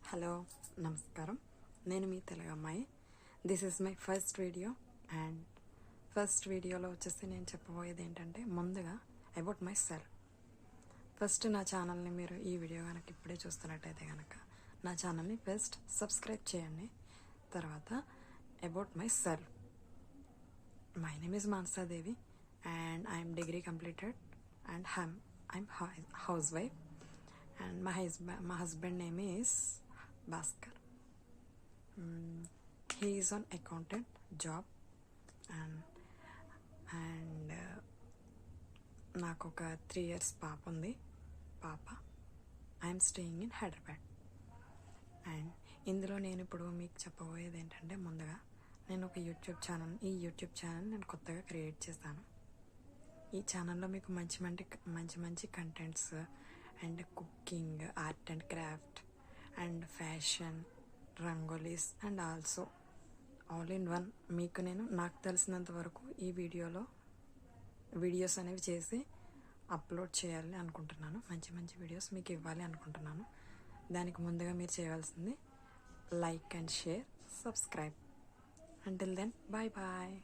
Hello నమస్కారం. నేను మీ తెలుగు అమ్మాయి. This is my first video. And first వీడియోలో వచ్చేసి నేను చెప్పబోయేది ఏంటంటే, ముందుగా అబౌట్ మై సెల్ఫ్. ఫస్ట్ నా ఛానల్ని మీరు ఈ వీడియో కనుక ఇప్పుడే చూస్తున్నట్టయితే కనుక నా ఛానల్ని ఫస్ట్ సబ్స్క్రైబ్ చేయండి. తర్వాత about my self. My name is Manasa Devi and I'm degree completed and I'm housewife, and my husband name is Bhaskar. He is on accountant job, and నాకు ఒక 3 years పాప ఉంది. I'm staying in Hyderabad. And ఇందులో నేను ఇప్పుడు మీకు చెప్పబోయేది ఏంటంటే, ముందుగా నేను ఒక యూట్యూబ్ ఛానల్ నేను కొత్తగా క్రియేట్ చేశాను. ఈ ఛానల్లో మీకు మంచి contents and cooking, art and craft and fashion, rangolis and also all in one మీకు నాకు తెలిసినంత వరకు ఈ వీడియోస్ అనేవి చేసి అప్లోడ్ చేయాలి అనుకుంటున్నాను. మంచి వీడియోస్ మీకు ఇవ్వాలి అనుకుంటున్నాను. దానికి ముందుగా మీరు చేయవలసింది like and share, subscribe. Until then, bye bye.